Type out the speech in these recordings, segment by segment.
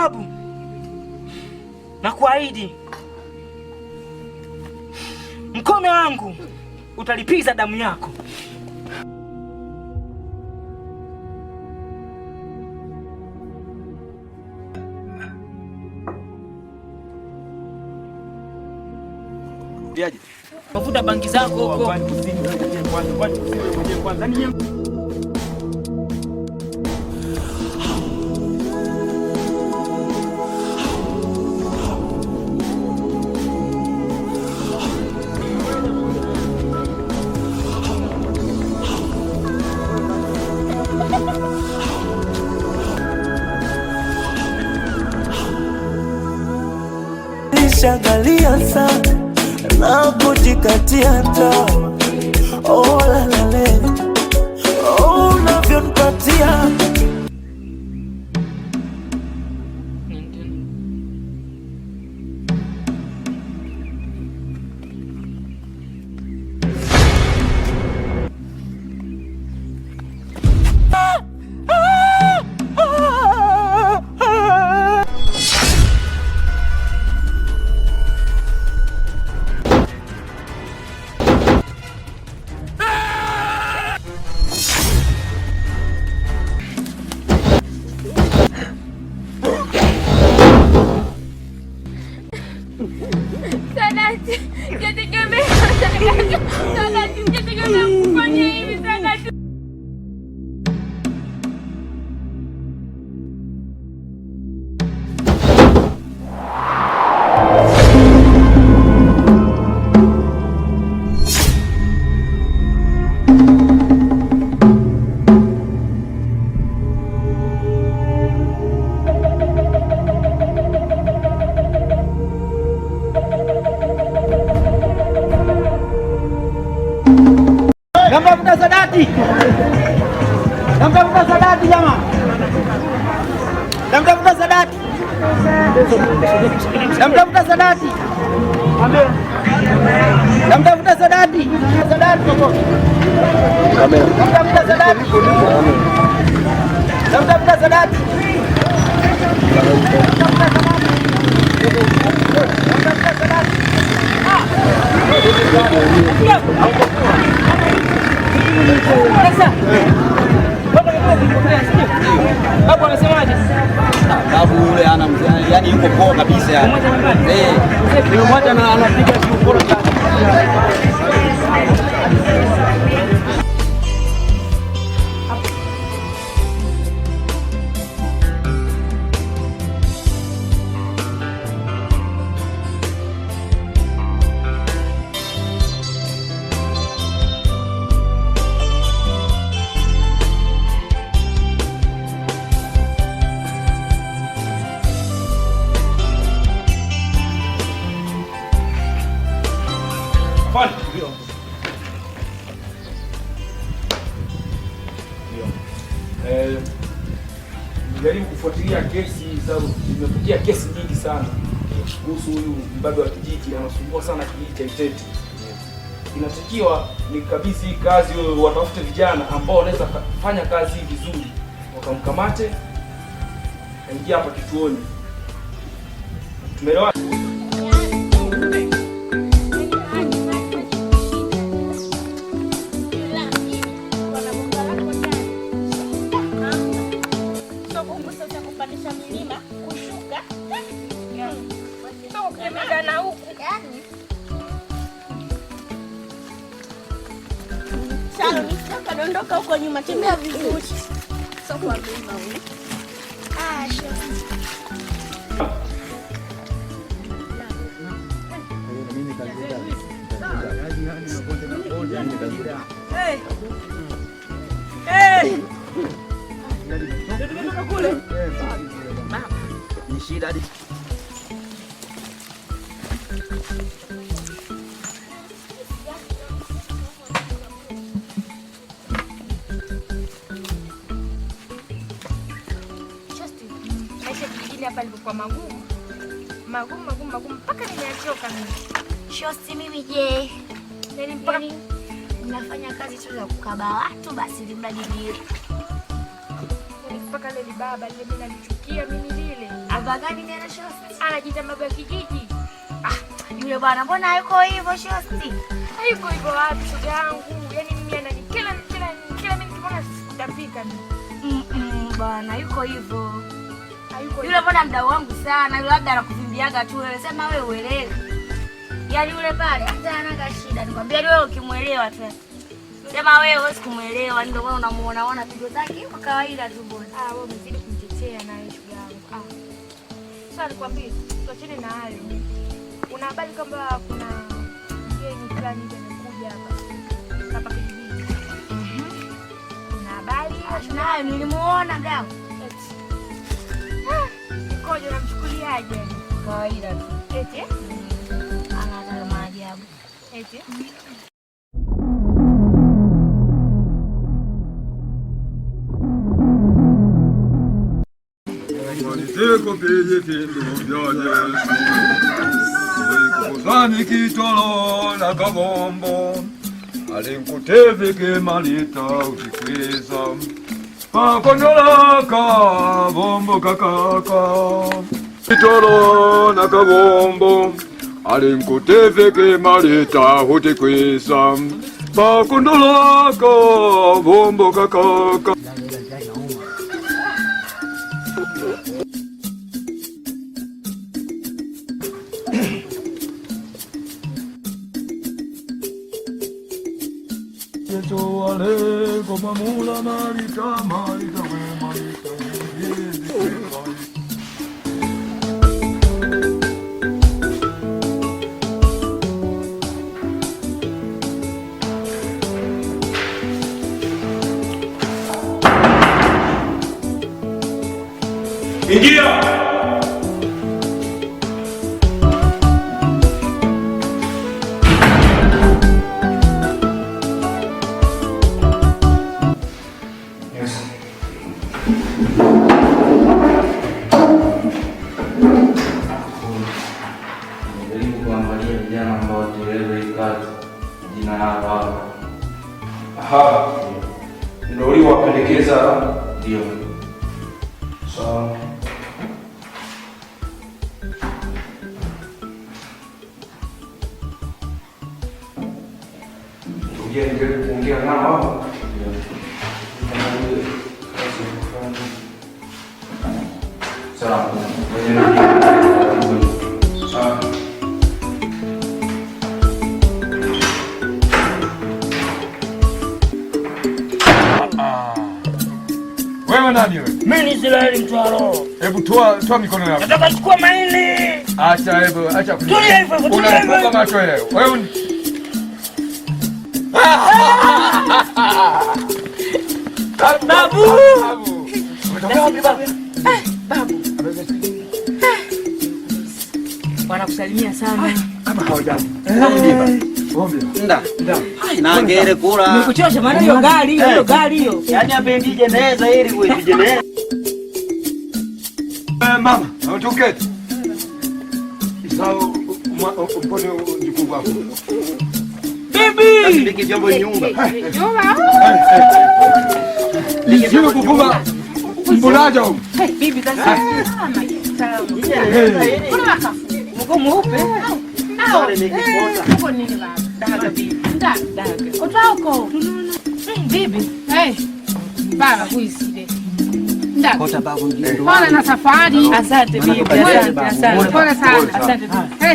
sababu na kuahidi mkono wangu utalipiza damu yako. Ndiaje? Mafuta bangi zako huko. Nishagalia sana na kujikatia tamaa. Oh la la le, oh unavyonipatia. Namtafuta Sadati. Namtafuta Sadati jamaa. Namtafuta Sadati. Namtafuta Sadati. Amen. Namtafuta Sadati. Sadati koko. Amen. Namtafuta Sadati. Namtafuta Sadati. Namtafuta Sadati. Babu anasemaje? Babu yule ana yani yuko poa kabisa yani. Ni mmoja na anapiga kiporo sana. Jaribu kufuatilia kesi sababu nimepokea kesi nyingi sana kuhusu huyu mbabe wa kijiji anasumbua sana kijiji cha Itete. Inatakiwa nikabidhi kazi watafute vijana ambao wanaweza kufanya kazi vizuri, wakamkamate aingia hapa kituoni. Tumeelewana? Dondoka huko nyuma, tembea vizuri. Sio kwa mlima huyu. Ni shida hadi hapa nilikuwa magumu mpaka nimechoka mimi. Shosti mimi je? Yaani mpaka nafanya kazi tu za kukaba watu basi limradi nile. Mpaka lile baba lile mimi nalichukia mimi lile. baba gani tena shosti? Anajiita baba ya kijiji. Yule bwana mbona hayuko hivyo shosti? Hayuko hivyo wapi shoga yangu? Yaani mimi ananikila mimi nikipona sitapika mimi. Bwana yuko hivyo. Yule bwana mdau wangu sana, yule labda anakuvimbiaga tu wewe. Sema wewe uelewe. Yaani yule pale hata anaga shida. Nikwambia wewe ukimuelewa tu. Sema wewe huwezi kumuelewa, ndio maana unamuona pigo zake kwa kawaida tu bwana. Wewe umezidi kumtetea na yeye shoga yangu. Sasa nikwambie, tuachane na hayo. Una habari kwamba kuna yeye fulani anakuja hapa kijijini? Una habari? Nayo nilimuona mdau. Koje unamchukuliaje? Kawaida tu. Eti? Ana maajabu. Eti? Maniteko peye vindo vya Yesu. Kusani kitolo na kabombo. Alinkuteveke malita utikweza. Pakondolaka bombo kakaka. Kitolo na kabombo. Alinkuteveke malita utikweza. Pakondolaka bombo kakaka. Wale koma mula marita we marita ingia. Ndio uliwapendekeza? Ndio. Sawa. Kuongea nao. Sawa. Sawa. Wewe nani wewe? Mimi ni Israeli Mtwaro. Hebu toa mikono yako. Nataka chukua maini. Acha tulia hivyo. Unafunga macho wewe. Wewe Babu. Babu. Wanakusalimia sana. Kama hawajambo. Nda. Nangere kula. Nikuchosha maana hiyo gari hiyo. Yaani apendije neza ili kuipije neza. Mama, unatoketi. Isao mpone jukumu wako. Bibi. Nipike vyombo nyumba. Sio kufunga mbulaja huko. Bibi sasa. Mko mweupe. Sare nikipoza. Uko nini baba? Daga bibi. Daga. Utauko. Bibi. Baba kuiside. Ndaka. Kota babu ndio. Pole na safari. Asante bibi. Asante. Pole sana. Asante.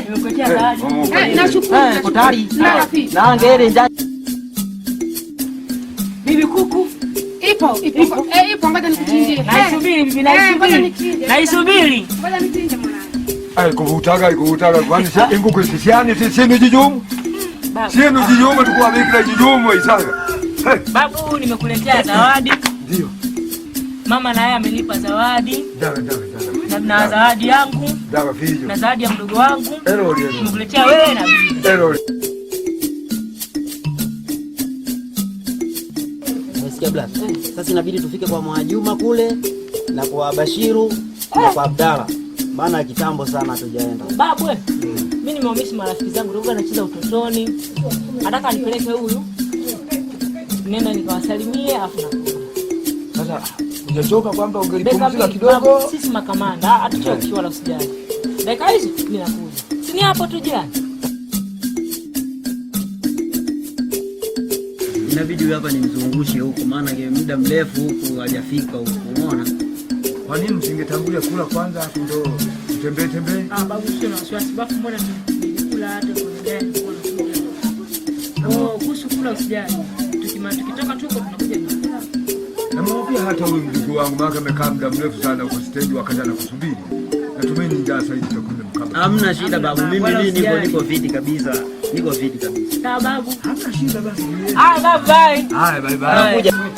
Nimekuletea zawadi. Nashukuru. Kotari. Nafi. Nangere nja. Bibi kuku. Ipo. Ngoja nikuchinjie. Naisubiri bibi, naisubiri. Ngoja nichinje mwanangu. Ikuvutaga kwani inguku sisiani sisinu jijumu. Sinu jijumu tukua bikira jijumu isaga. Babu nimekuletea zawadi. Ndio. Mama naye amenipa zawadi. Daga. Na zawadi yangu. Daga fijo. Na zawadi ya mdogo wangu. Ero. Nimekuletea wewe na bibi. Ero. Unasikia bla? Sasa inabidi tufike kwa Mwajuma kule na kwa Bashiru na kwa Abdalla. Maana kitambo sana hatujaenda. Babu wewe. Mimi nimeomisi marafiki zangu ndio anacheza utotoni. Nataka nipeleke huyu. Nenda nikawasalimie afu na. Sasa Hujachoka kwamba ungelipumzika kidogo? Sisi makamanda hatuchoki wala usijali. Dakika hizi ninakuja. Si ni hapo tu jirani. Inabidi hapa nimzungushe huko maana muda mrefu huku hajafika huko. Umeona? Kwa nini msingetangulia kula kwanza hapo ndo tembee? Babu sio na wasiwasi. Babu mbona tulikula hata kwa ndani kwa kuja. Kuhusu kula usijali. Tukitoka tuko tunakuja nyumbani. Na mwambie hata huyu mdogo wangu maana amekaa muda mrefu sana huko stage wakati anakusubiri. Natumaini njaa sasa hivi tutakwenda mkaba. Hamna shida babu. Mimi niko fiti kabisa. Niko fiti kabisa. Sawa babu. Hamna shida basi. Bye bye. Bye bye.